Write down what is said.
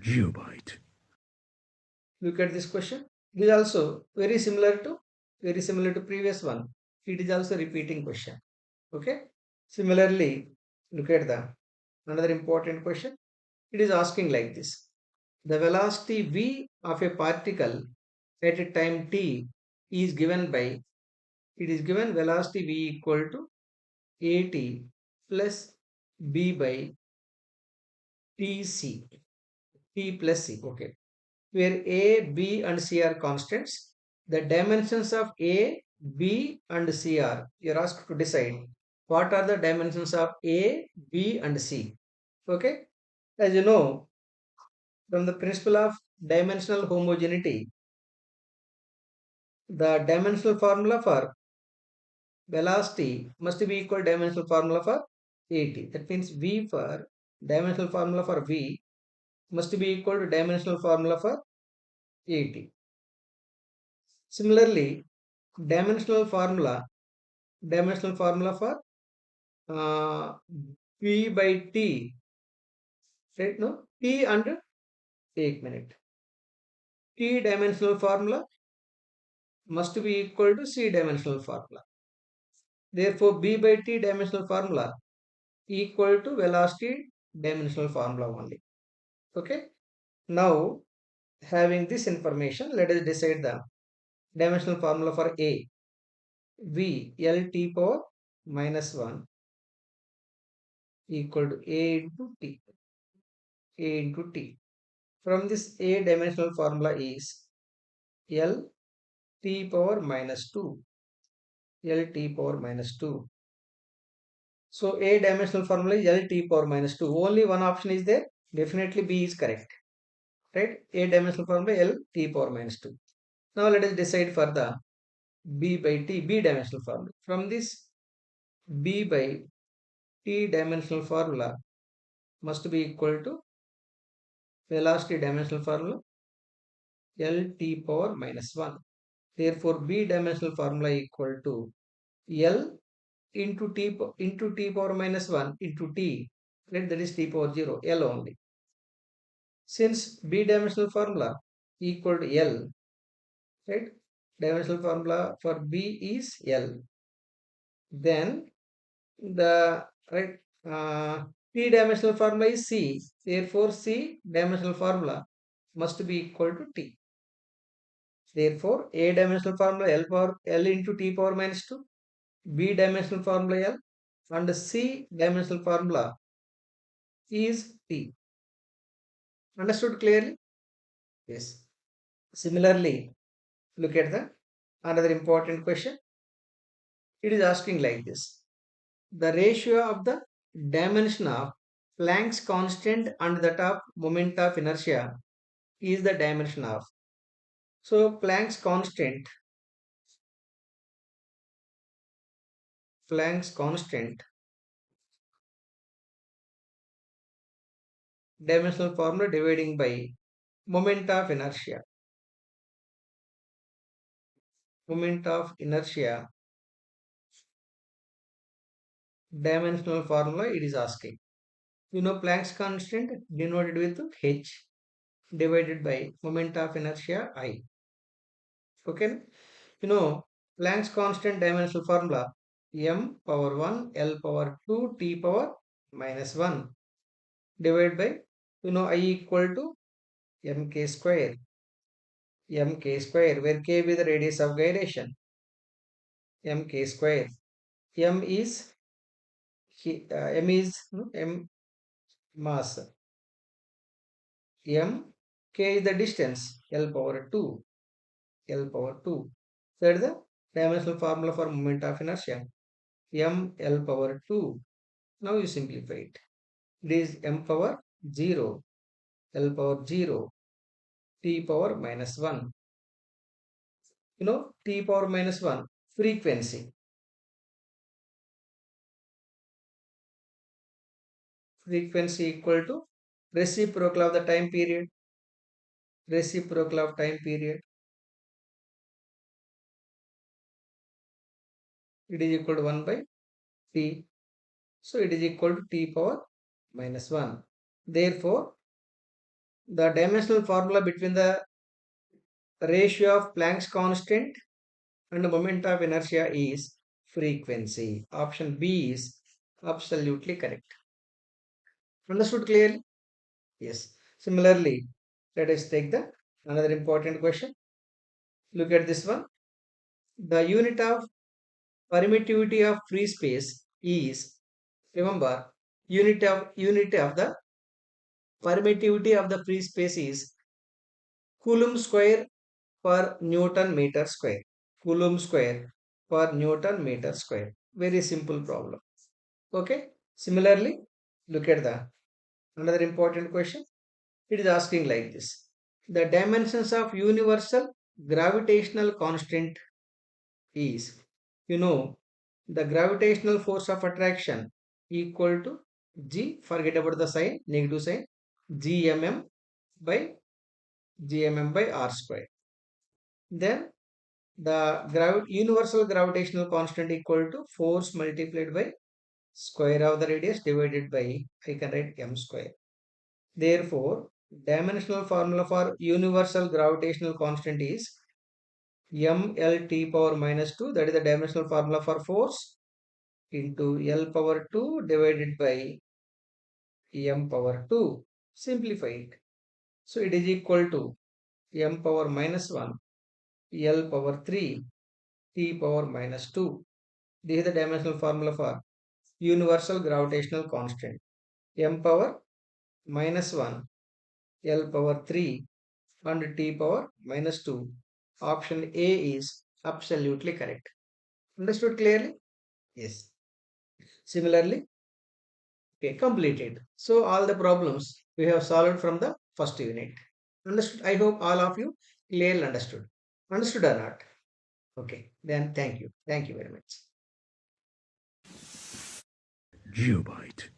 GeopByte. Look at this question. It is also very similar to previous one. It is also repeating question. Okay. Similarly, look at the another important question. It is asking like this. The velocity v of a particle at a time t is given by, it is given velocity v equal to at plus b by tc, t plus c. Okay. Where A, B, and C are constants. The dimensions of A, B, and C are, you are asked to decide what are the dimensions of A, B, and C. Okay. As you know, from the principle of dimensional homogeneity, the dimensional formula for velocity must be equal to dimensional formula for AT. That means V for dimensional formula for V must be equal to dimensional formula for AT. Similarly, dimensional formula dimensional formula for p by t, right? No, t and 1 minute. T dimensional formula must be equal to c dimensional formula. Therefore, b by t dimensional formula equal to velocity dimensional formula only. Okay. Now, having this information, let us decide the dimensional formula for a. V L t power minus 1 equal to a into t. A into t. From this a dimensional formula is L t power minus 2. L t power minus 2. So a dimensional formula is L t power minus 2. Only one option is there. Definitely B is correct. Right? A dimensional formula L t power minus 2. Now let us decide for the B by T, B dimensional formula. From this B by T dimensional formula must be equal to velocity dimensional formula L t power minus 1. Therefore, B dimensional formula equal to L into t power minus 1 into t, right? That is t power 0, L only. Since B dimensional formula equal to L, right? Dimensional formula for B is L. Then the right t dimensional formula is C. Therefore, C dimensional formula must be equal to t. Therefore, A dimensional formula L into t power minus 2, B dimensional formula L, and C dimensional formula is t. Understood clearly? Yes. Similarly, look at the another important question. It is asking like this. The ratio of the dimension of Planck's constant and that of moment of inertia is the dimension of. So Planck's constant dimensional formula dividing by moment of inertia. Moment of inertia dimensional formula it is asking. You know Planck's constant denoted with h divided by moment of inertia I. Okay. You know Planck's constant dimensional formula m power 1 L power 2 t power minus 1 divided by, I equal to mk square where k be the radius of gyration, mk square. M is m mass, m k is the distance, L power 2. That is the dimensional formula for moment of inertia, m L power 2. Now you simplify it. It is m power 0, L power 0, t power minus 1. T power minus 1, frequency. Frequency equal to reciprocal of the time period. Reciprocal of time period. It is equal to 1 by t. So it is equal to t power minus 1. Therefore, The dimensional formula between the ratio of Planck's constant and the moment of inertia is frequency. Option B is absolutely correct. Understood clearly? Yes. Similarly, let us take the another important question. Look at this one. The unit of permittivity of free space is, remember, unit of the permittivity of the free space is Coulomb square per Newton meter square. Coulomb square per Newton meter square. Very simple problem. Okay. Similarly, look at the another important question. It is asking like this. The dimensions of universal gravitational constant is, you know, the gravitational force of attraction equal to G, forget about the sign, negative sign, GMM by R square. Then the universal gravitational constant equal to force multiplied by square of the radius divided by, I can write m square. Therefore, dimensional formula for universal gravitational constant is mlt power minus 2, that is the dimensional formula for force, into L power 2 divided by m power 2. Simplify it. So it is equal to m power minus 1, L power 3, t power minus 2. This is the dimensional formula for universal gravitational constant. M power minus 1, L power 3 and t power minus 2. Option A is absolutely correct. Understood clearly? Yes. Similarly, okay, completed. So all the problems we have solved from the first unit. Understood? I hope all of you clearly understood. Understood or not? Okay, then thank you. Thank you very much. GeopByte.